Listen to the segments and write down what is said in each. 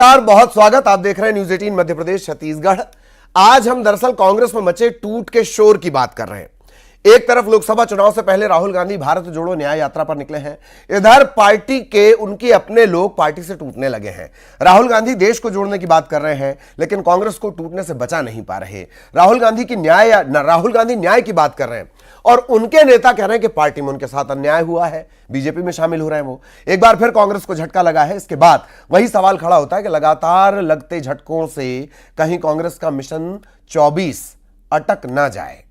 नमस्कार, बहुत स्वागत। आप देख रहे हैं न्यूज 18 मध्य प्रदेश छत्तीसगढ़। आज हम दरअसल कांग्रेस में मचे टूट के शोर की बात कर रहे हैं। एक तरफ लोकसभा चुनाव से पहले राहुल गांधी भारत जोड़ो न्याय यात्रा पर निकले हैं, इधर पार्टी के उनके अपने लोग पार्टी से टूटने लगे हैं। राहुल गांधी देश को जोड़ने की बात कर रहे हैं, लेकिन कांग्रेस को टूटने से बचा नहीं पा रहे। राहुल गांधी न्याय की बात कर रहे हैं और उनके नेता कह रहे हैं कि पार्टी में उनके साथ अन्याय हुआ है, बीजेपी में शामिल हो रहे हैं। वो एक बार फिर कांग्रेस को झटका लगा है। इसके बाद वही सवाल खड़ा होता है कि लगातार लगते झटकों से कहीं कांग्रेस का मिशन 24 अटक ना जाए।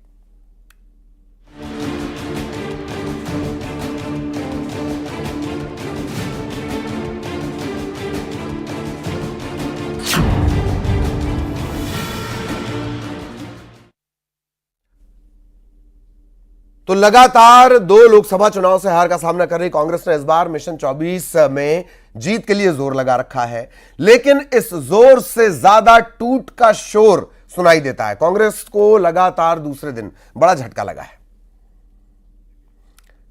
तो लगातार 2 लोकसभा चुनाव से हार का सामना कर रही कांग्रेस ने इस बार मिशन 24 में जीत के लिए जोर लगा रखा है, लेकिन इस जोर से ज्यादा टूट का शोर सुनाई देता है। कांग्रेस को लगातार दूसरे दिन बड़ा झटका लगा है।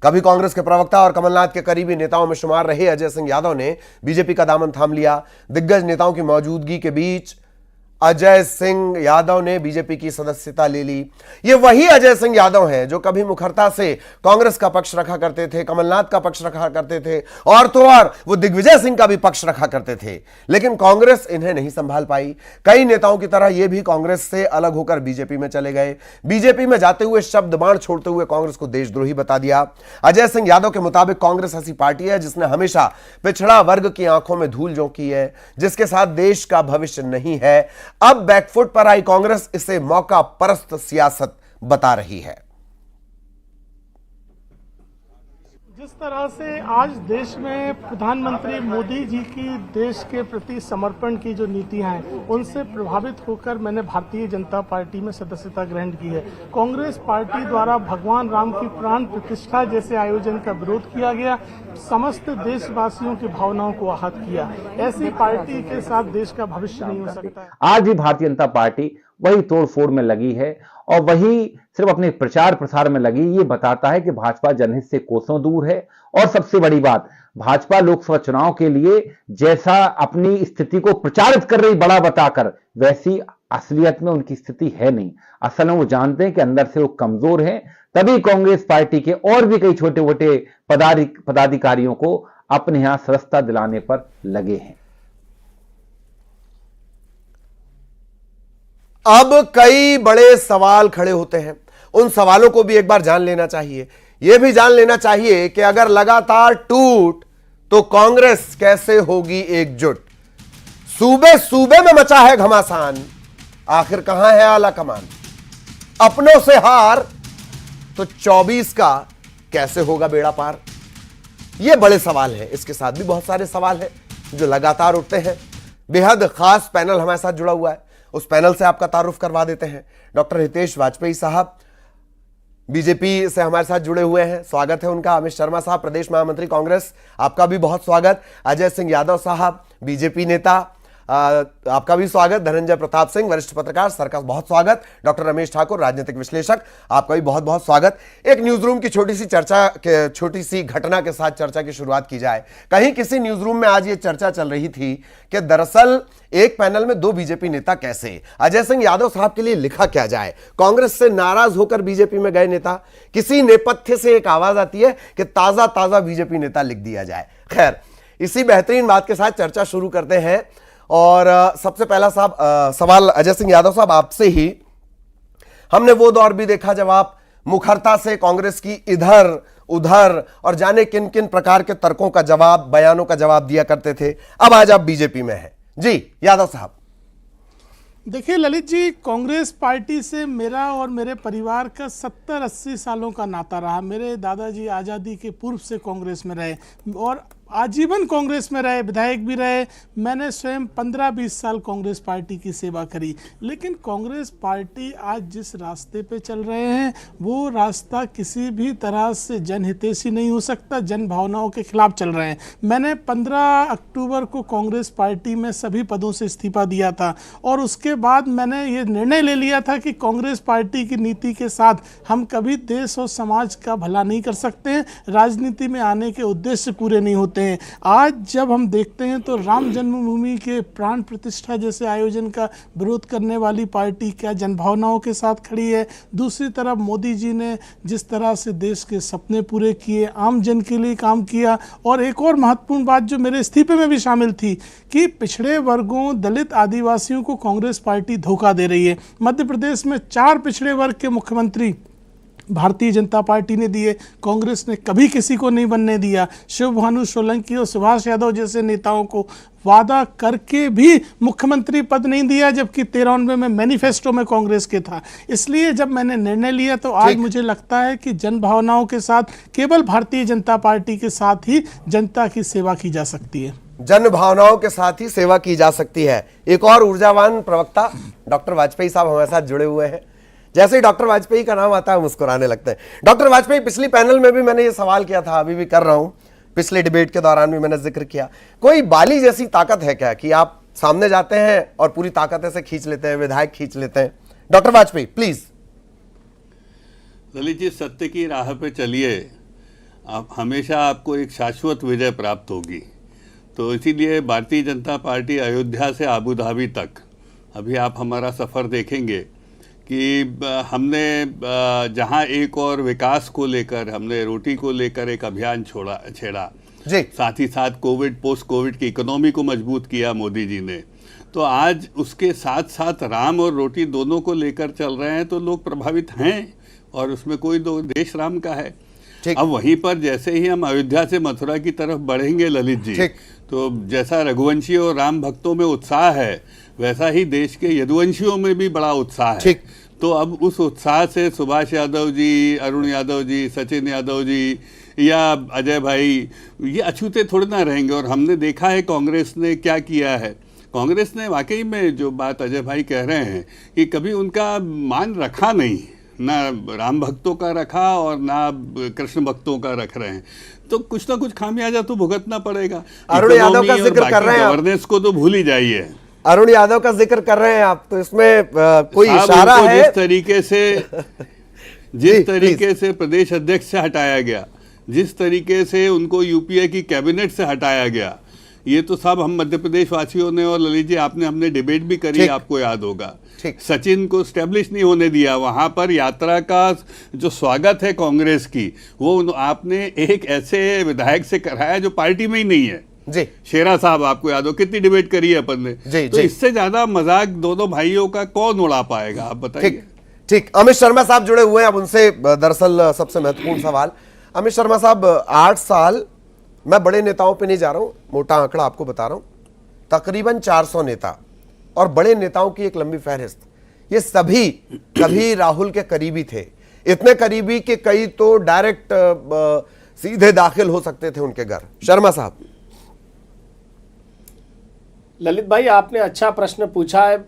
कभी कांग्रेस के प्रवक्ता और कमलनाथ के करीबी नेताओं में शुमार रहे अजय सिंह यादव ने बीजेपी का दामन थाम लिया। दिग्गज नेताओं की मौजूदगी के बीच अजय सिंह यादव ने बीजेपी की सदस्यता ले ली। ये वही अजय सिंह यादव हैं जो कभी मुखरता से कांग्रेस का पक्ष रखा करते थे, कमलनाथ का पक्ष रखा करते थे और तो और वो दिग्विजय सिंह का भी पक्ष रखा करते थे, लेकिन कांग्रेस इन्हें नहीं संभाल पाई। कई नेताओं की तरह ये भी कांग्रेस से अलग होकर बीजेपी में चले गए। बीजेपी में जाते हुए शब्द बाण छोड़ते हुए कांग्रेस को देशद्रोही बता दिया। अजय सिंह यादव के मुताबिक कांग्रेस ऐसी पार्टी है जिसने हमेशा पिछड़ा वर्ग की आंखों में धूल झोंकी है, जिसके साथ देश का भविष्य नहीं है। अब बैकफुट पर आई कांग्रेस इसे मौका परस्त सियासत बता रही है। जिस तरह से आज देश में प्रधानमंत्री मोदी जी की देश के प्रति समर्पण की जो नीतियां हैं, उनसे प्रभावित होकर मैंने भारतीय जनता पार्टी में सदस्यता ग्रहण की है। कांग्रेस पार्टी द्वारा भगवान राम की प्राण प्रतिष्ठा जैसे आयोजन का विरोध किया गया, समस्त देशवासियों की भावनाओं को आहत किया। ऐसी पार्टी के साथ देश का भविष्य नहीं हो सकता है। आज भी भारतीय जनता पार्टी वही तोड़फोड़ में लगी है और वही सिर्फ अपने प्रचार प्रसार में लगी। ये बताता है कि भाजपा जनहित से कोसों दूर है। और सबसे बड़ी बात, भाजपा लोकसभा चुनाव के लिए जैसा अपनी स्थिति को प्रचारित कर रही बड़ा बताकर, वैसी असलियत में उनकी स्थिति है नहीं। असल में वो जानते हैं कि अंदर से वो कमजोर हैं, तभी कांग्रेस पार्टी के और भी कई छोटे छोटे पदाधिकारियों को अपने यहां सदस्यता दिलाने पर लगे हैं। अब कई बड़े सवाल खड़े होते हैं। उन सवालों को भी एक बार जान लेना चाहिए। यह भी जान लेना चाहिए कि अगर लगातार टूट तो कांग्रेस कैसे होगी एकजुट। सूबे सूबे में मचा है घमासान, आखिर कहां है आला कमान। अपनों से हार तो 24 का कैसे होगा बेड़ा पार। यह बड़े सवाल हैं। इसके साथ भी बहुत सारे सवाल हैं जो लगातार उठते हैं। बेहद खास पैनल हमारे साथ जुड़ा हुआ है, उस पैनल से आपका तारुफ करवा देते हैं। डॉक्टर हितेश वाजपेयी साहब बीजेपी से हमारे साथ जुड़े हुए हैं, स्वागत है उनका। अमित शर्मा साहब प्रदेश महामंत्री कांग्रेस, आपका भी बहुत स्वागत। अजय सिंह यादव साहब बीजेपी नेता, आपका भी स्वागत। धनंजय प्रताप सिंह वरिष्ठ पत्रकार, सर का बहुत स्वागत। डॉक्टर रमेश ठाकुर राजनीतिक विश्लेषक, आपका भी बहुत बहुत स्वागत। एक न्यूज रूम की छोटी सी घटना के साथ चर्चा की शुरुआत की जाए। कहीं किसी न्यूज रूम में आज ये चर्चा चल रही थी कि दरअसल एक पैनल में 2 बीजेपी नेता कैसे, अजय सिंह यादव साहब के लिए लिखा क्या जाए। कांग्रेस से नाराज होकर बीजेपी में गए नेता, किसी नेपथ्य से एक आवाज आती है कि ताजा ताजा बीजेपी नेता लिख दिया जाए। खैर, इसी बेहतरीन बात के साथ चर्चा शुरू करते हैं। और सबसे पहला सवाल अजय सिंह यादव साहब आपसे ही। हमने वो दौर भी देखा जब आप मुखरता से कांग्रेस की इधर उधर और जाने किन किन प्रकार के तर्कों का जवाब, बयानों का जवाब दिया करते थे। अब आज आप बीजेपी में हैं। जी यादव साहब। देखिए ललित जी, कांग्रेस पार्टी से मेरा और मेरे परिवार का 70-80 सालों का नाता रहा। मेरे दादाजी आज़ादी के पूर्व से कांग्रेस में रहे और आजीवन कांग्रेस में रहे, विधायक भी रहे। मैंने स्वयं 15-20 साल कांग्रेस पार्टी की सेवा करी। लेकिन कांग्रेस पार्टी आज जिस रास्ते पे चल रहे हैं, वो रास्ता किसी भी तरह से जनहितैषी नहीं हो सकता, जन भावनाओं के खिलाफ चल रहे हैं। मैंने 15 अक्टूबर को कांग्रेस पार्टी में सभी पदों से इस्तीफा दिया था और उसके बाद मैंने ये निर्णय ले लिया था कि कांग्रेस पार्टी की नीति के साथ हम कभी देश और समाज का भला नहीं कर सकते हैं। राजनीति में आने के उद्देश्य पूरे नहीं होते होते हैं। आज जब हम देखते हैं तो राम जन्मभूमि के प्राण प्रतिष्ठा जैसे आयोजन का विरोध करने वाली पार्टी क्या जनभावनाओं के साथ खड़ी है। दूसरी तरफ मोदी जी ने जिस तरह से देश के सपने पूरे किए, आम जन के लिए काम किया। और एक और महत्वपूर्ण बात जो मेरे इस्तीफे में भी शामिल थी कि पिछड़े वर्गों, दलित, आदिवासियों को कांग्रेस पार्टी धोखा दे रही है। मध्य प्रदेश में 4 पिछड़े वर्ग के मुख्यमंत्री भारतीय जनता पार्टी ने दिए, कांग्रेस ने कभी किसी को नहीं बनने दिया। शिव भानु सोलंकी और सुभाष यादव जैसे नेताओं को वादा करके भी मुख्यमंत्री पद नहीं दिया, जबकि 93 में मैनिफेस्टो में कांग्रेस के था। इसलिए जब मैंने निर्णय लिया तो आज मुझे लगता है कि जन भावनाओं के साथ, केवल भारतीय जनता पार्टी के साथ ही जनता की सेवा की जा सकती है। जन भावनाओं के साथ ही सेवा की जा सकती है। एक और ऊर्जावान प्रवक्ता डॉक्टर वाजपेयी साहब हमारे साथ जुड़े हुए हैं। जैसे ही डॉक्टर वाजपेयी का नाम आता है मुस्कुराने लगते हैं। डॉक्टर वाजपेयी, पिछली पैनल में भी मैंने ये सवाल किया था, अभी भी कर रहा हूं, पिछले डिबेट के दौरान भी मैंने जिक्र किया, कोई बाली जैसी ताकत है क्या कि आप सामने जाते हैं और पूरी ताकत ऐसे खींच लेते हैं, विधायक खींच लेते हैं? Doctor Vajpayee please. ललित जी, सत्य की राह पे चलिए, आप हमेशा आपको एक शाश्वत विजय प्राप्त होगी। तो इसीलिए भारतीय जनता पार्टी अयोध्या से आबू धाबी तक, अभी आप हमारा सफ़र देखेंगे कि हमने जहां एक और विकास को लेकर, हमने रोटी को लेकर एक अभियान छेड़ा, साथ ही साथ कोविड, पोस्ट कोविड की इकोनॉमी को मजबूत किया मोदी जी ने। तो आज उसके साथ साथ राम और रोटी दोनों को लेकर चल रहे हैं, तो लोग प्रभावित हैं और उसमें कोई दो देश राम का है। अब वहीं पर जैसे ही हम अयोध्या से मथुरा की तरफ बढ़ेंगे ललित जी, तो जैसा रघुवंशी और राम भक्तों में उत्साह है, वैसा ही देश के यदुवंशियों में भी बड़ा उत्साह है। तो अब उस उत्साह से सुभाष यादव जी, अरुण यादव जी, सचिन यादव जी या अजय भाई, ये अछूते थोड़े ना रहेंगे। और हमने देखा है कांग्रेस ने क्या किया है। कांग्रेस ने वाकई में, जो बात अजय भाई कह रहे हैं, कि कभी उनका मान रखा नहीं, ना राम भक्तों का रखा और ना कृष्ण भक्तों का रख रहे हैं। तो कुछ ना कुछ खामियाजा तो भुगतना पड़ेगा। अरुण यादव का जिक्र कर रहे हैं, गवर्नेंस को तो भूल ही जाइए। अरुण यादव का जिक्र कर रहे हैं आप, तो इसमें कोई इशारा है? जिस तरीके से प्रदेश अध्यक्ष से हटाया गया, जिस तरीके से उनको यूपीए की कैबिनेट से हटाया गया, ये तो सब हम मध्य प्रदेश वासियों ने, और ललित जी आपने, हमने डिबेट भी करी, आपको याद होगा। सचिन को स्टैब्लिश नहीं होने दिया। वहां पर यात्रा का जो स्वागत है कांग्रेस की, वो आपने एक ऐसे विधायक से कराया जो पार्टी में ही नहीं है जी। शेरा साहब, आपको याद हो कितनी डिबेट करी है अपन ने। तो इससे ज्यादा मजाक दोनों भाइयों का कौन उड़ा पाएगा, आप बताइए। ठीक। अमित शर्मा साहब जुड़े हुए हैं, अब उनसे दरअसल सबसे महत्वपूर्ण सवाल। अमित शर्मा साहब, 8 साल, मैं बड़े नेताओं पे नहीं जा रहा हूं, मोटा आंकड़ा आपको बता रहा हूं, तकरीबन 400 नेता और बड़े नेताओं की एक लंबी फहरिस्त, ये सभी कभी राहुल के करीबी थे, इतने करीबी कि कई तो डायरेक्ट सीधे दाखिल हो सकते थे उनके घर। शर्मा साहब। ललित भाई, आपने अच्छा प्रश्न पूछा है,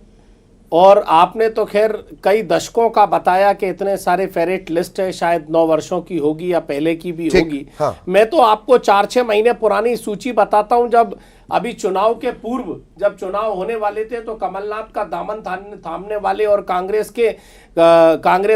और आपने तो खैर कई दशकों का बताया कि इतने सारे फेवरेट लिस्ट है, शायद 9 वर्षों की होगी या पहले की भी होगी। हाँ। मैं तो आपको 4-6 महीने पुरानी सूची बताता हूं। जब अभी चुनाव के पूर्व जब चुनाव होने वाले थे, तो कमलनाथ का दामन थामने वाले और कांग्रेस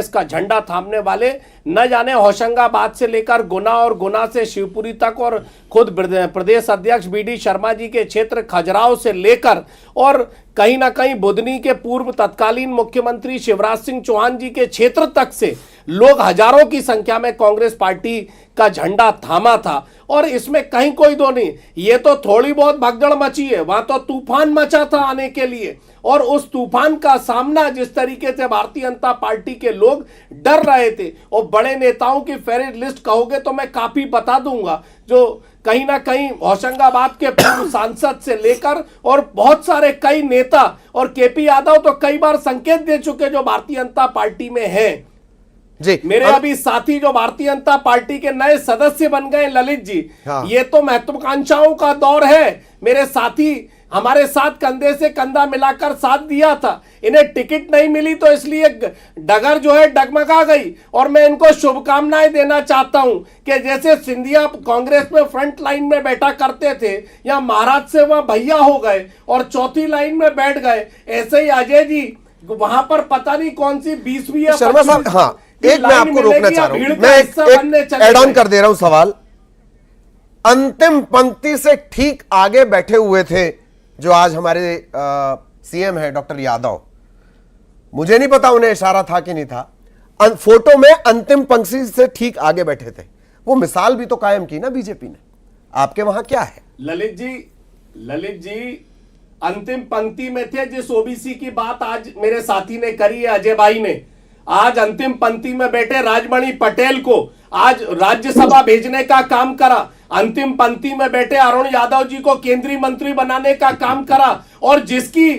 का झंडा थामने वाले, न जाने होशंगाबाद से लेकर गुना और गुना से शिवपुरी तक, और खुद प्रदेश अध्यक्ष बीडी शर्मा जी के क्षेत्र खजुराहो से लेकर, और कहीं ना कहीं बुधनी के पूर्व तत्कालीन मुख्यमंत्री शिवराज सिंह चौहान जी के क्षेत्र तक से लोग हजारों की संख्या में कांग्रेस पार्टी का झंडा थामा था। और इसमें कहीं कोई दो नहीं, ये तो थोड़ी बहुत भगदड़ मची है, वहां तो तूफान मचा था आने के लिए। और उस तूफान का सामना जिस तरीके से भारतीय जनता पार्टी के लोग डर रहे थे, और बड़े नेताओं की फेवरेट लिस्ट कहोगे तो मैं काफी बता दूंगा, जो कहीं ना कहीं होशंगाबाद के पूर्व सांसद से लेकर और बहुत सारे कई नेता, और केपी यादव तो कई बार संकेत दे चुके जो भारतीय जनता पार्टी में हैं जी। मेरे अभी साथी जो भारतीय जनता पार्टी के नए सदस्य बन गए ललित जी, हाँ। ये तो महत्वाकांक्षाओं का दौर है। मेरे साथी हमारे साथ कंधे से कंधा मिलाकर साथ दिया था, इन्हें टिकट नहीं मिली तो इसलिए डगर जो है डगमगा गई। और मैं इनको शुभकामनाएं देना चाहता हूं कि जैसे सिंधिया कांग्रेस में फ्रंट लाइन में बैठा करते थे, या महाराज से वहां भैया हो गए और चौथी लाइन में बैठ गए, ऐसे ही अजय जी वहां पर पता नहीं कौन सी 20वीं या 25वीं, हाँ, एक मैं आपको रोकना चाह रहा हूं, मैं एक ऐड ऑन कर दे रहा हूं सवाल। अंतिम पंक्ति से ठीक आगे बैठे हुए थे जो आज हमारे सीएम है डॉक्टर यादव। मुझे नहीं पता उन्हें इशारा था कि नहीं था, फोटो में अंतिम पंक्ति से ठीक आगे बैठे थे। वो मिसाल भी तो कायम की ना बीजेपी ने। आपके वहां क्या है? ललित जी अंतिम पंक्ति में थे। जिस ओबीसी की बात आज मेरे साथी ने करी है, अजय भाई ने, आज अंतिम पंक्ति में बैठे राजमणि पटेल को आज राज्यसभा भेजने का काम करा। अंतिम पंक्ति में बैठे अरुण यादव जी को केंद्रीय मंत्री बनाने का काम करा। और जिसके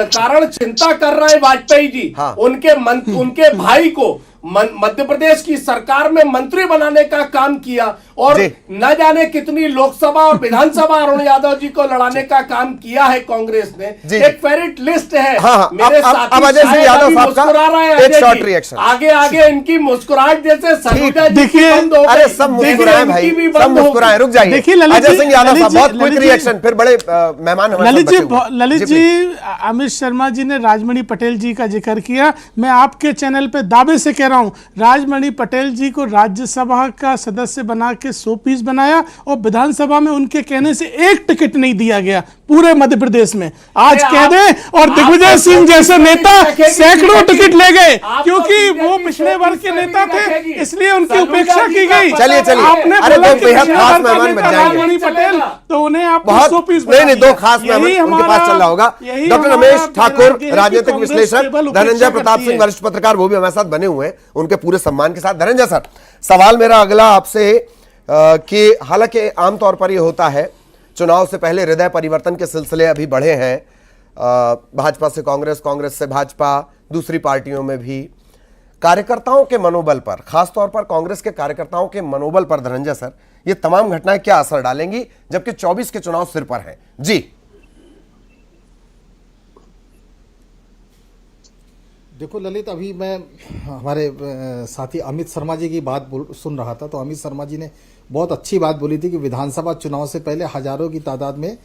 कारण चिंता कर रहे हैं वाजपेयी जी, हाँ। उनके भाई को मध्य प्रदेश की सरकार में मंत्री बनाने का काम किया। और न जाने कितनी लोकसभा और विधानसभा अरुण यादव जी को लड़ाने का काम किया है कांग्रेस ने। एक फेवरेट लिस्ट है। हाँ, मेरे साथी मुस्कुरा रहे हैं। आगे इनकी मुस्कुराहट जैसे सलूजा जी की बंद हो गई। अरे सब मुस्कुराए भाई, सब मुस्कुराए। रुक जाइए। देखिए अजय सिंह यादव साहब, बहुत क्विक रिएक्शन, फिर बड़े मेहमान हमारे साथ बचे हुए हैं। ललित जी, अमित शर्मा जी ने राजमणि पटेल जी का जिक्र किया। मैं आपके चैनल पे दावे से कह रहा हूं, राजमणि पटेल जी को राज्यसभा का सदस्य बना के 100 पीस बनाया और विधानसभा में उनके कहने से एक टिकट नहीं दिया गया पूरे मध्य प्रदेश में। आज कह दें और दिग्विजय सिंह जैसे नेता सैकड़ों टिकट ले गए, क्योंकि वो पिछले वर्ग के नेता थे, इसलिए उनकी उपेक्षा की गई। चलिए आपने अरे दो बेहद खास मेहमान बन जाएंगे राजमणि पटेल, तो उन्हें आप बहुत 100 पीस नहीं, दो खास मेहमान उनके पास चल रहा होगा। डॉक्टर रमेश ठाकुर, राजनीतिक विश्लेषक, धनंजय प्रताप सिंह, वरिष्ठ पत्रकार, वो भी हमारे साथ बने हुए हैं, उनके पूरे सम्मान के साथ। धनंजय सर, सवाल मेरा अगला आपसे कि हालांकि आमतौर पर यह होता है, चुनाव से पहले हृदय परिवर्तन के सिलसिले अभी बढ़े हैं, भाजपा से कांग्रेस, कांग्रेस से भाजपा, दूसरी पार्टियों में भी कार्यकर्ताओं के मनोबल पर, खासतौर पर कांग्रेस के कार्यकर्ताओं के मनोबल पर धनंजय सर, ये तमाम घटनाएं क्या असर डालेंगी, जबकि 24 के चुनाव सिर पर हैं? जी देखो ललित, अभी मैं हमारे साथी अमित शर्मा जी की बात सुन रहा था, तो अमित शर्मा जी ने बहुत अच्छी बात बोली थी कि विधानसभा चुनाव से पहले हजारों की तादाद में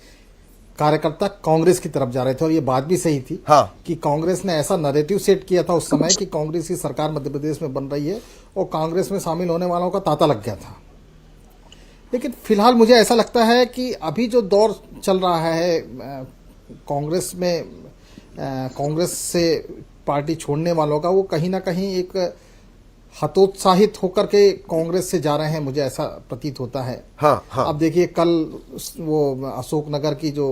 कार्यकर्ता कांग्रेस की तरफ जा रहे थे। और ये बात भी सही थी। हाँ। कि कांग्रेस ने ऐसा नैरेटिव सेट किया था उस समय कि कांग्रेस की सरकार मध्य प्रदेश में बन रही है और कांग्रेस में शामिल होने वालों का तांता लग गया था। लेकिन फिलहाल मुझे ऐसा लगता है कि अभी जो दौर चल रहा है कांग्रेस में, कांग्रेस से पार्टी छोड़ने वालों का, वो कहीं ना कहीं एक हतोत्साहित होकर के कांग्रेस से जा रहे हैं, मुझे ऐसा प्रतीत होता है। हाँ, हाँ। अब देखिए, कल वो अशोकनगर की जो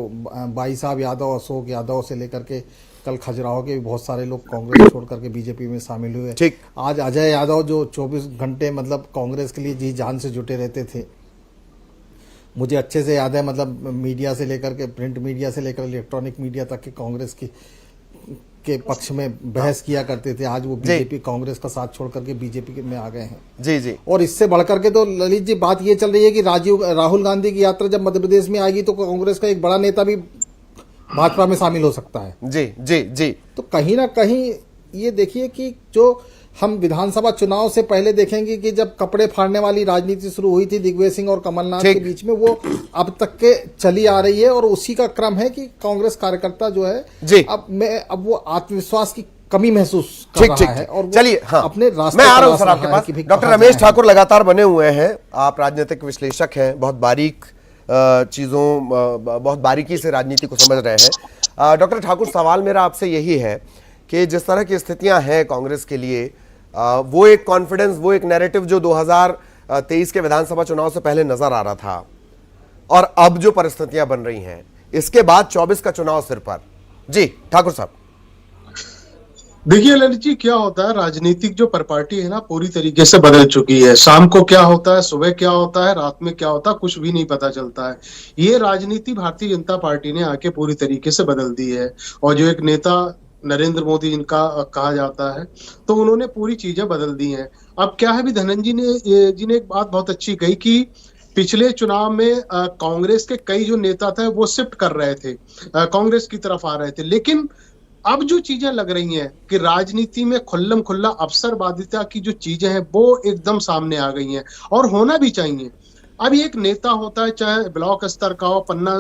भाई साहब यादव, अशोक यादव से लेकर के कल खजुराहो के भी बहुत सारे लोग कांग्रेस छोड़ करके बीजेपी में शामिल हुए। ठीक। आज अजय यादव जो 24 घंटे मतलब कांग्रेस के लिए जी जान से जुटे रहते थे, मुझे अच्छे से याद है, मतलब मीडिया से लेकर के, प्रिंट मीडिया से लेकर इलेक्ट्रॉनिक मीडिया तक के कांग्रेस की के पक्ष में बहस किया करते थे। आज वो बीजेपी, कांग्रेस का साथ छोड़ करके बीजेपी में आ गए हैं। जी जी। और इससे बढ़कर के तो ललित जी बात ये चल रही है कि राहुल गांधी की यात्रा जब मध्य प्रदेश में आएगी तो कांग्रेस का एक बड़ा नेता भी भाजपा में शामिल हो सकता है। जी जी जी। तो कहीं ना कहीं ये देखिए कि जो हम विधानसभा चुनाव से पहले देखेंगे कि जब कपड़े फाड़ने वाली राजनीति शुरू हुई थी दिग्विजय सिंह और कमलनाथ के बीच में, वो अब तक के चली आ रही है। और उसी का क्रम है कि कांग्रेस कार्यकर्ता जो है अब वो आत्मविश्वास की कमी महसूस कर रहा है। और चलिए, हाँ, अपने रास्ते मैं आ रहा हूं सर आपके पास। डॉक्टर रमेश ठाकुर लगातार बने हुए हैं, आप राजनीतिक विश्लेषक हैं, बहुत बारीक चीजों, बहुत बारीकी से राजनीति को समझ रहे हैं। डॉक्टर ठाकुर, सवाल मेरा आपसे यही है कि जिस तरह की स्थितियां हैं कांग्रेस के लिए, वो एक कॉन्फिडेंस, वो एक नैरेटिव जो 2023 के विधानसभा चुनाव से पहले नजर आ रहा था, और अब जो परिस्थितियां बन रही हैं, इसके बाद 24 का चुनाव सिर पर। जी ठाकुर साहब। देखिए ललित जी, क्या होता है, राजनीतिक जो प्रपार्टी है ना, पूरी तरीके से बदल चुकी है। शाम को क्या होता है, सुबह क्या होता है, रात में क्या होता है, कुछ भी नहीं पता चलता है। ये राजनीति भारतीय जनता पार्टी ने आके पूरी तरीके से बदल दी है। और जो एक नेता नरेंद्र मोदी जिनका कहा जाता है, तो उन्होंने पूरी चीजें बदल दी हैं। अब क्या है भी, धनंजय जी ने एक बात बहुत अच्छी कही कि पिछले चुनाव में कांग्रेस के कई जो नेता थे वो शिफ्ट कर रहे थे, कांग्रेस की तरफ आ रहे थे। लेकिन अब जो चीजें लग रही हैं कि राजनीति में खुल्लम खुल्ला अवसरवादिता की जो चीजें हैं वो एकदम सामने आ गई हैं, और होना भी चाहिए। अब एक नेता होता है, चाहे ब्लॉक स्तर का हो, पन्ना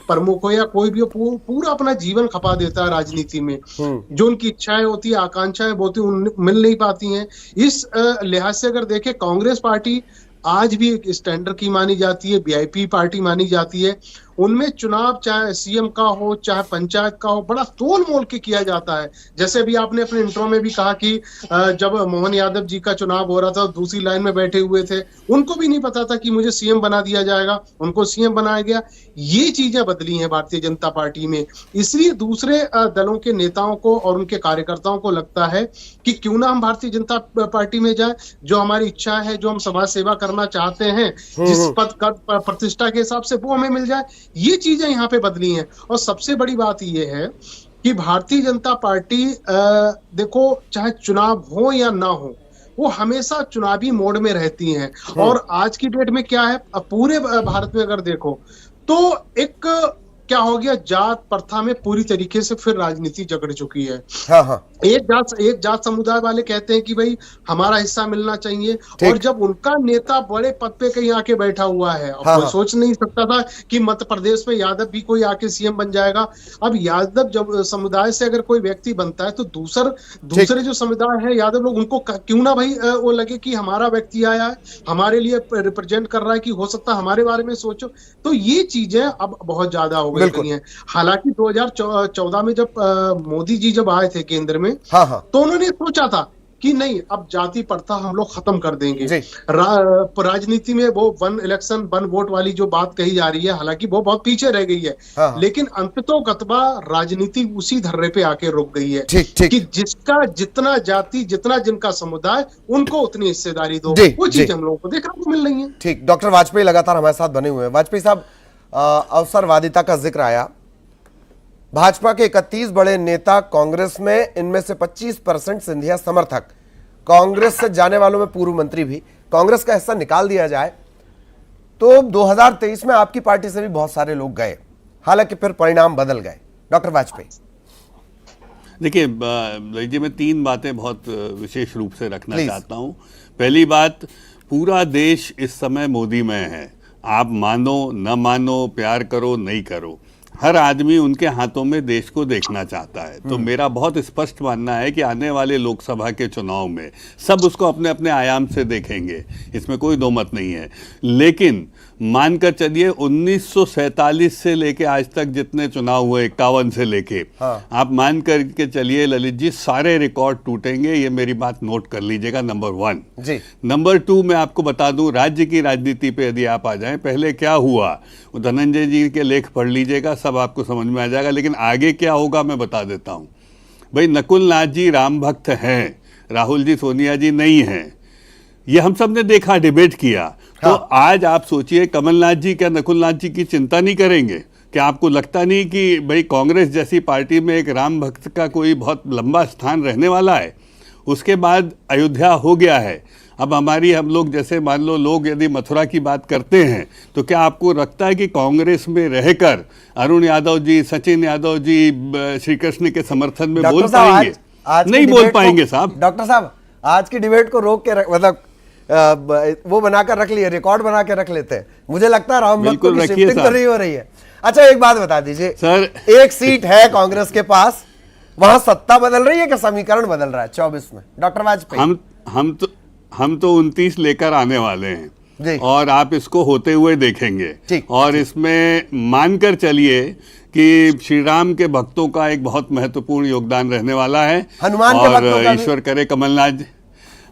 प्रमुख हो, या कोई भी हो, पूरा अपना जीवन खपा देता है राजनीति में। जो उनकी इच्छाएं होती है, आकांक्षाएं होती है, मिल नहीं पाती हैं। इस लिहाज से अगर देखें, कांग्रेस पार्टी आज भी एक स्टैंडर्ड की मानी जाती है, वीआईपी पार्टी मानी जाती है। उनमें चुनाव चाहे सीएम का हो चाहे पंचायत का हो, बड़ा तोल मोल के किया जाता है। जैसे भी आपने अपने इंट्रो में भी कहा कि जब मोहन यादव जी का चुनाव हो रहा था, दूसरी लाइन में बैठे हुए थे, उनको भी नहीं पता था कि मुझे सीएम बना दिया जाएगा, उनको सीएम बनाया गया। ये चीजें बदली हैं भारतीय जनता पार्टी में। इसलिए दूसरे दलों के नेताओं को और उनके कार्यकर्ताओं को लगता है कि क्यों ना हम भारतीय जनता पार्टी में जाए, जो हमारी इच्छा है, जो हम समाज सेवा करना चाहते हैं, जिस पद प्रतिष्ठा के हिसाब से वो हमें मिल जाए। ये चीजें यहाँ पे बदली हैं। और सबसे बड़ी बात ये है कि भारतीय जनता पार्टी देखो, चाहे चुनाव हो या ना हो, वो हमेशा चुनावी मोड में रहती हैं। और आज की डेट में क्या है, पूरे भारत में अगर देखो तो एक क्या हो गया, जात प्रथा में पूरी तरीके से फिर राजनीति जकड़ चुकी है। हाँ। एक जात समुदाय वाले कहते हैं कि भाई हमारा हिस्सा मिलना चाहिए, और जब उनका नेता बड़े पद पे कहीं आके बैठा हुआ है, कोई सोच नहीं सकता था कि मध्य प्रदेश में यादव भी कोई आके सीएम बन जाएगा। अब यादव जब समुदाय से अगर कोई व्यक्ति बनता है तो दूसरे जो समुदाय है यादव लोग, उनको क्यों ना भाई वो लगे कि हमारा व्यक्ति आया है, हमारे लिए रिप्रेजेंट कर रहा है, कि हो सकता है हमारे बारे में सोचो। तो ये चीजें अब बहुत ज्यादा हो गई हैं। हालांकि 2014 में जब मोदी जी जब आए थे केंद्र में, तो उन्होंने सोचा था कि नहीं, अब जाति प्रथा हम लोग खत्म कर देंगे। राजनीति में वो वन इलेक्शन वन वोट वाली जो बात कही जा रही है, हालांकि वो बहुत पीछे रह गई है। लेकिन अंततोगत्वा राजनीति उसी धर्रे पे आके रुक गई है कि जिसका जितना जाति, जितना जिनका समुदाय, उनको उतनी हिस्सेदारी दो। वो चीज हम लोगों को देखने को मिल रही है। ठीक, डॉक्टर वाजपेयी लगातार हमारे साथ बने हुए हैं। वाजपेयी साहब, अवसरवादिता का जिक्र आया। भाजपा के 31 बड़े नेता कांग्रेस में, इनमें से 25% सिंधिया समर्थक। कांग्रेस से जाने वालों में पूर्व मंत्री भी। कांग्रेस का हिस्सा निकाल दिया जाए तो 2023 में आपकी पार्टी से भी बहुत सारे लोग गए, हालांकि फिर परिणाम बदल गए। डॉक्टर वाजपेयी, देखिए जी, मैं 3 बातें बहुत विशेष रूप से रखना चाहता हूं। पहली बात, पूरा देश इस समय मोदी में है। आप मानो न मानो, प्यार करो नहीं करो, हर आदमी उनके हाथों में देश को देखना चाहता है। तो मेरा बहुत स्पष्ट मानना है कि आने वाले लोकसभा के चुनाव में सब उसको अपने अपने आयाम से देखेंगे, इसमें कोई दो मत नहीं है। लेकिन मानकर चलिए 1947 से लेके आज तक जितने चुनाव हुए, 51 से लेके, आप मान करके चलिए ललित जी, सारे रिकॉर्ड टूटेंगे। ये मेरी बात नोट कर लीजिएगा, नंबर 1 जी। नंबर 2, मैं आपको बता दूं, राज्य की राजनीति पे यदि आप आ जाएं, पहले क्या हुआ, धनंजय जी के लेख पढ़ लीजिएगा, सब आपको समझ में आ जाएगा। लेकिन आगे क्या होगा मैं बता देता हूं। भाई, नकुल नाथ जी राम भक्त हैं, राहुल जी सोनिया जी नहीं हैं। ये हम सब ने देखा, डिबेट किया। तो आज आप सोचिए, कमलनाथ जी क्या नकुलनाथ जी की चिंता नहीं करेंगे? क्या आपको लगता नहीं कि भाई कांग्रेस जैसी पार्टी में एक राम भक्त का कोई बहुत लंबा स्थान रहने वाला है? उसके बाद अयोध्या हो गया है। अब हम लोग जैसे मान लो लोग यदि मथुरा की बात करते हैं, तो क्या आपको लगता है कि कांग्रेस में रहकर अरुण यादव जी, सचिन यादव जी श्री कृष्ण के समर्थन में बोल पाएंगे? नहीं बोल पाएंगे साहब। डॉक्टर साहब, आज की डिबेट को रोक के मतलब वो बनाकर रख लिए, रिकॉर्ड बना के रख लेते हैं। मुझे लगता है राम भक्त की शिफ्टिंग तो नहीं हो रही है। अच्छा, एक बात बता दीजिए सर, एक सीट है कांग्रेस के पास, वहां सत्ता बदल रही है कि समीकरण बदल रहा है 24 में? डॉक्टर वाजपेयी, हम तो 29 लेकर आने वाले हैं और आप इसको होते हुए देखेंगे। और इसमें मानकर चलिए कि श्री राम के भक्तों का एक बहुत महत्वपूर्ण योगदान रहने वाला है। हनुमान के भक्तों का ईश्वर करे कमलनाथ जी,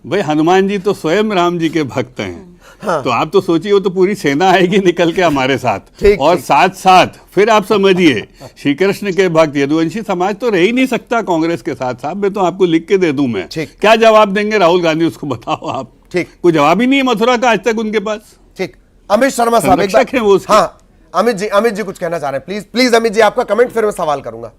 भाई हनुमान जी तो स्वयं राम जी के भक्त हैं। तो आप तो सोचिए, वो तो पूरी सेना आएगी निकल के हमारे साथ। और साथ साथ फिर आप समझिए, श्री कृष्ण के भक्त, यदुवंशी समाज तो रह ही नहीं सकता कांग्रेस के साथ। साहब, मैं तो आपको लिख के दे दूं, मैं क्या जवाब देंगे राहुल गांधी, उसको बताओ आप। कोई जवाब ही नहीं है मथुरा का आज तक उनके पास। ठीक, अमित शर्मा साहब, अमित जी कुछ कहना चाह रहे हैं? प्लीज अमित जी, आपका कमेंट, फिर मैं सवाल करूंगा।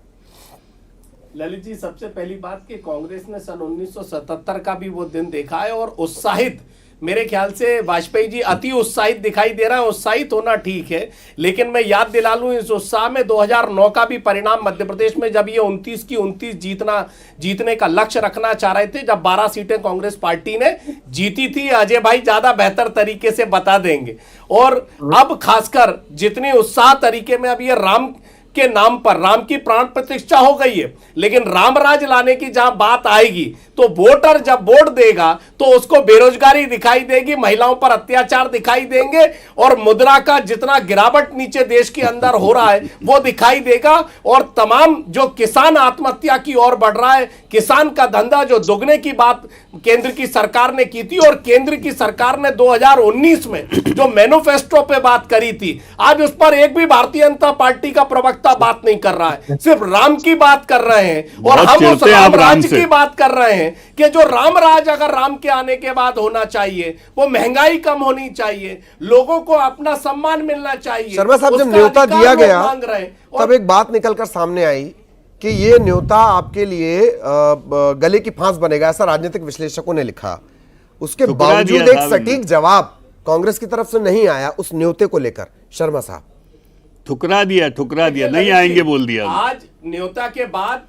ललित जी, सबसे पहली बात कि कांग्रेस ने सन 1977 का भी वो दिन देखा है, और उत्साहित, मेरे ख्याल से वाजपेयी जी अति उत्साहित दिखाई दे रहा है। उत्साहित होना ठीक है, लेकिन मैं याद दिला लूं, इस उत्साह में 2009 का भी परिणाम मध्य प्रदेश में, जब ये 29 की 29 जीतने का लक्ष्य रखना चाह रहे थे, जब 12 सीटें कांग्रेस पार्टी ने जीती थी। अजय भाई ज्यादा बेहतर तरीके से बता देंगे। और अब खासकर जितनी उत्साह तरीके में अब ये राम के नाम पर, राम की प्राण प्रतिष्ठा हो गई है, लेकिन रामराज लाने की जहां बात आएगी तो वोटर जब वोट देगा तो उसको बेरोजगारी दिखाई देगी, महिलाओं पर अत्याचार दिखाई देंगे और मुद्रा का जितना गिरावट नीचे देश के अंदर हो रहा है वो दिखाई देगा। और तमाम जो किसान आत्महत्या की ओर बढ़ रहा है, किसान का धंधा जो दुगने की बात केंद्र की सरकार ने की थी, और केंद्र की सरकार ने 2019 में जो मैनिफेस्टो पे बात करी थी, आज उस पर एक भी भारतीय जनता पार्टी का प्रवक्ता बात नहीं कर रहा है, सिर्फ राम की बात कर रहे हैं। और हम उस राम राज की बात कर रहे हैं कि जो राम राज अगर राम के आने के बाद होना चाहिए, वो महंगाई कम होनी चाहिए, लोगों को अपना सम्मान मिलना चाहिए। शर्मा साहब, जब न्योता दिया गया तब एक बात निकलकर सामने आई कि ये न्योता आपके लिए गले की फांस बनेगा, ऐसा राजनीतिक विश्लेषकों ने लिखा। उसके बावजूद एक सटीक जवाब कांग्रेस की तरफ से नहीं आया उस न्योते को लेकर। शर्मा साहब, ठुकरा दिया नहीं आएंगे बोल दिया। आज न्योता के बाद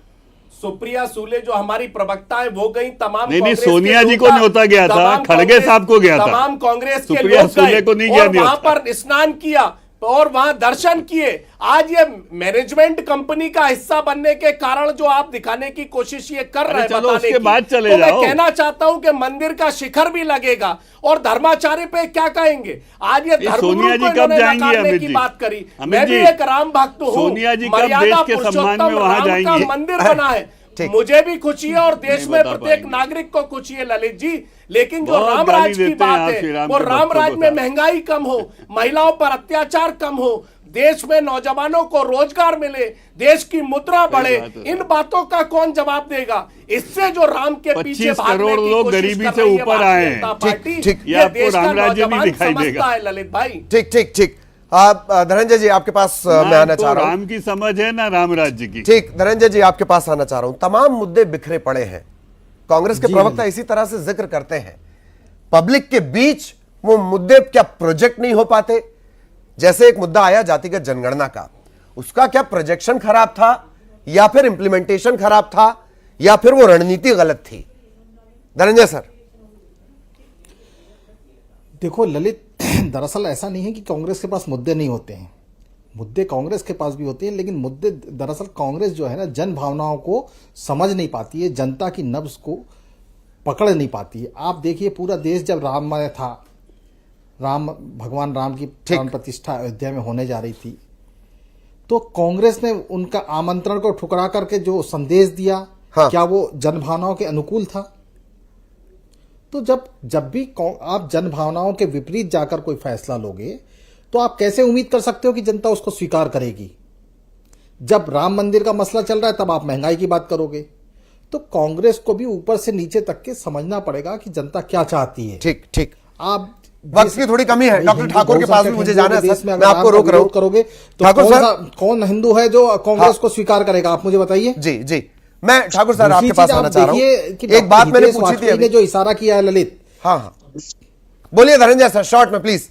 सुप्रिया सूले जो हमारी प्रवक्ता है वो गई, तमाम नहीं सोनिया जी को न्योता गया था, खड़गे साहब को गया था, तमाम कांग्रेस के सुप्रिया लोग सूले को नहीं गया, वहां पर स्नान किया और वहां दर्शन किए। आज ये मैनेजमेंट कंपनी का हिस्सा बनने के कारण जो आप दिखाने की कोशिश ये कर रहे हैं, चलो बताने उसके की, बाद चले तो जाओ। मैं कहना चाहता हूं कि मंदिर का शिखर भी लगेगा और धर्माचार्य पे क्या कहेंगे। आज ये सोनिया जी कब जाएंगी अमित की जी? बात करी, अमित मैं भी जी, एक राम भक्त हूं, सोनिया जी कब मर्यादा देश के सम्मान में वहां पुरुषोत्तम राम का जाएंगी? मंदिर बना है, मुझे भी खुशी है और देश में प्रत्येक नागरिक को खुशी है ललित जी। लेकिन जो राम राज की बात है वो राम राज में महंगाई कम हो, महिलाओं पर अत्याचार कम हो, देश में नौजवानों को रोजगार मिले, देश की मुद्रा बढ़े, इन बातों का कौन जवाब देगा? इससे जो राम के पीछे 25 करोड़ लोग गरीबी से ऊपर आए हैं। ठीक, ये आपको राम राज्य नहीं दिखाई देगा। ललित भाई, ठीक। आप धनंजय जी आपके पास मैं आना चाह रहा हूं। राम की समझ है ना राम राज्य की। ठीक, धनंजय जी आपके पास आना चाह रहा हूं। तमाम मुद्दे बिखरे पड़े हैं, कांग्रेस के प्रवक्ता इसी तरह से जिक्र करते हैं, पब्लिक के बीच वो मुद्दे क्या प्रोजेक्ट नहीं हो पाते? जैसे एक मुद्दा आया जातिगत जनगणना का, उसका क्या प्रोजेक्शन खराब था या फिर इंप्लीमेंटेशन खराब था या फिर वो रणनीति गलत थी? धनंजय सर। देखो ललित, दरअसल ऐसा नहीं है कि कांग्रेस के पास मुद्दे नहीं होते हैं, मुद्दे कांग्रेस के पास भी होते हैं, लेकिन मुद्दे दरअसल कांग्रेस जो है ना जन भावनाओं को समझ नहीं पाती है, जनता की नब्ज को पकड़ नहीं पाती है। आप देखिए पूरा देश जब राममय था, भगवान राम की प्राण प्रतिष्ठा अयोध्या में होने जा रही थी, तो कांग्रेस ने उनका आमंत्रण को ठुकरा करके जो संदेश दिया, क्या वो जनभावनाओं के अनुकूल था? तो जब भी आप जनभावनाओं के विपरीत जाकर कोई फैसला लोगे तो आप कैसे उम्मीद कर सकते हो कि जनता उसको स्वीकार करेगी? जब राम मंदिर का मसला चल रहा है तब आप महंगाई की बात करोगे। तो कांग्रेस को भी ऊपर से नीचे तक के समझना पड़ेगा कि जनता क्या चाहती है। ठीक। आप वक्त की थोड़ी कमी है, डॉक्टर ठाकुर के पास भी मुझे जाना है, मैं आपको रोक रहा हूं। करोगे तो कौन हिंदू है जो कांग्रेस को स्वीकार करेगा? आप मुझे बताइए। जी, मैं ठाकुर सर आपके पास आना चाह रहा हूं। एक बात मैंने पूछी थी अभी, जो इशारा किया है ललित। हाँ, बोलिए धनंजय सर, शॉर्ट में प्लीज।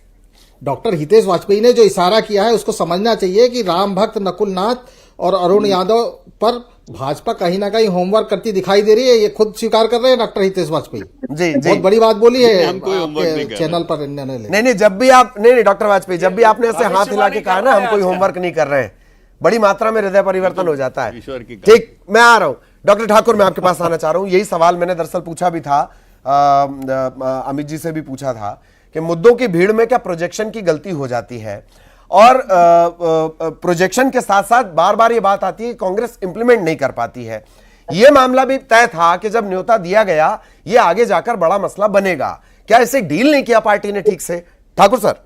डॉक्टर हितेश वाजपेयी ने जो इशारा किया है उसको समझना चाहिए कि राम भक्त नकुल नाथ और अरुण यादव पर भाजपा कहीं ना कहीं होमवर्क करती दिखाई दे रही है, ये खुद स्वीकार कर रहे हैं डॉक्टर हितेश वाजपेयी। जी, बहुत बड़ी बात बोली है चैनल पर। नहीं, जब भी आप नहीं डॉक्टर वाजपेयी, जब भी आपने ऐसे हाथ हिला के कहा ना हम कोई होमवर्क नहीं कर रहे हैं, बड़ी मात्रा में हृदय परिवर्तन हो जाता है। ठीक, मैं आ रहा हूं। डॉक्टर ठाकुर, मैं आपके पास आना चाह रहा हूं। यही सवाल मैंने दरअसल पूछा भी था, अमित जी से भी पूछा था कि मुद्दों की भीड़ में क्या प्रोजेक्शन की गलती हो जाती है, और प्रोजेक्शन के साथ साथ बार बार ये बात आती है कि कांग्रेस इंप्लीमेंट नहीं कर पाती है। यह मामला भी तय था कि जब न्योता दिया गया ये आगे जाकर बड़ा मसला बनेगा, क्या इसे डील नहीं किया पार्टी ने ठीक से? ठाकुर सर।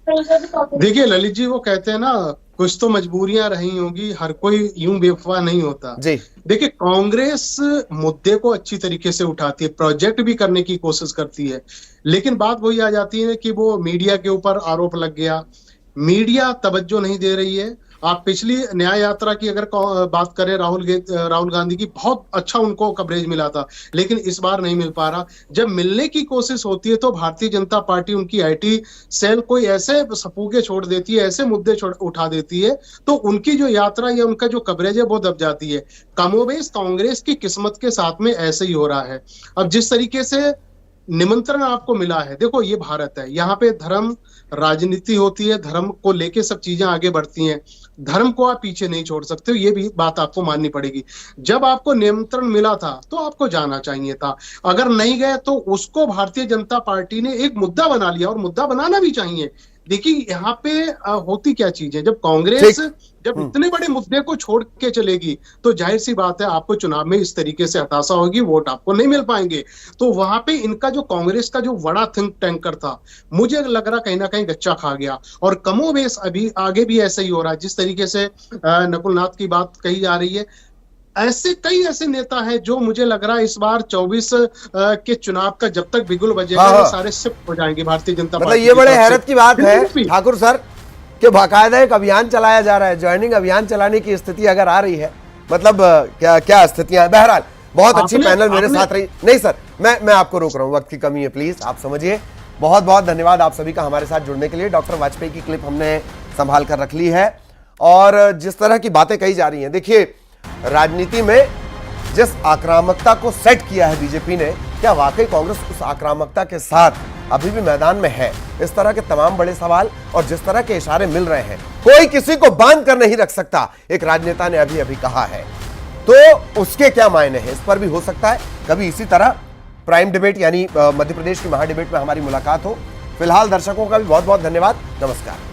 देखिए ललित जी, वो कहते हैं ना कुछ तो मजबूरियां रही होंगी, हर कोई यूं बेवफा नहीं होता जी। देखिए कांग्रेस मुद्दे को अच्छी तरीके से उठाती है, प्रोजेक्ट भी करने की कोशिश करती है, लेकिन बात वही आ जाती है कि वो मीडिया के ऊपर आरोप लग गया, मीडिया तवज्जो नहीं दे रही है। आप पिछली न्याय यात्रा की अगर बात करें, राहुल गांधी की बहुत अच्छा उनको कवरेज मिला था, लेकिन इस बार नहीं मिल पा रहा। जब मिलने की कोशिश होती है तो भारतीय जनता पार्टी, उनकी आईटी सेल कोई ऐसे सपूके छोड़ देती है, ऐसे मुद्दे उठा देती है, तो उनकी जो यात्रा या उनका जो कवरेज है वो दब जाती है। कमोबेश कांग्रेस की किस्मत के साथ में ऐसे ही हो रहा है। अब जिस तरीके से निमंत्रण आपको मिला है। देखो ये भारत है, यहाँ पे धर्म राजनीति होती है, धर्म को लेके सब चीजें आगे बढ़ती हैं, धर्म को आप पीछे नहीं छोड़ सकते हो, ये भी बात आपको माननी पड़ेगी। जब आपको निमंत्रण मिला था तो आपको जाना चाहिए था, अगर नहीं गए तो उसको भारतीय जनता पार्टी ने एक मुद्दा बना लिया, और मुद्दा बनाना भी चाहिए। देखिए यहाँ पे होती क्या चीज है, जब कांग्रेस जब इतने बड़े मुद्दे को छोड़ के चलेगी तो जाहिर सी बात है आपको चुनाव में इस तरीके से हताशा होगी, वोट आपको नहीं मिल पाएंगे। तो वहां पे इनका जो कांग्रेस का जो बड़ा थिंक टैंकर था, मुझे लग रहा कहीं ना कहीं गच्चा खा गया, और कमोबेश अभी आगे भी ऐसा ही हो रहा है। जिस तरीके से नकुल नाथ की बात कही जा रही है, ऐसे कई ऐसे नेता हैं जो मुझे लग रहा है इस बार 24 के चुनाव का जब तक बिगुल बजेगा ये सारे शिफ्ट हो जाएंगे भारतीय जनता पार्टी। मतलब ये बड़े हैरत की बात है ठाकुर सर कि बाकायदा एक अभियान चलाया जा रहा है, ज्वाइनिंग अभियान चलाने की स्थिति अगर आ रही है, मतलब क्या क्या स्थितियां। बहरहाल बहुत अच्छी पैनल मेरे साथ रही। नहीं सर, मैं आपको रोक रहा हूँ, वक्त की कमी है, प्लीज आप समझिए। बहुत बहुत धन्यवाद आप सभी का हमारे साथ जुड़ने के लिए। डॉक्टर वाजपेयी की क्लिप हमने संभाल कर रख ली है, और जिस तरह की बातें कही जा रही हैं, देखिए राजनीति में जिस आक्रामकता को सेट किया है बीजेपी ने, क्या वाकई कांग्रेस उस आक्रामकता के साथ अभी भी मैदान में है? इस तरह के तमाम बड़े सवाल और जिस तरह के इशारे मिल रहे हैं, कोई किसी को बांध कर नहीं रख सकता, एक राजनेता ने अभी अभी कहा है, तो उसके क्या मायने हैं? इस पर भी हो सकता है कभी इसी तरह प्राइम डिबेट यानी मध्य प्रदेश की महाडिबेट में हमारी मुलाकात हो। फिलहाल दर्शकों का भी बहुत बहुत धन्यवाद। नमस्कार।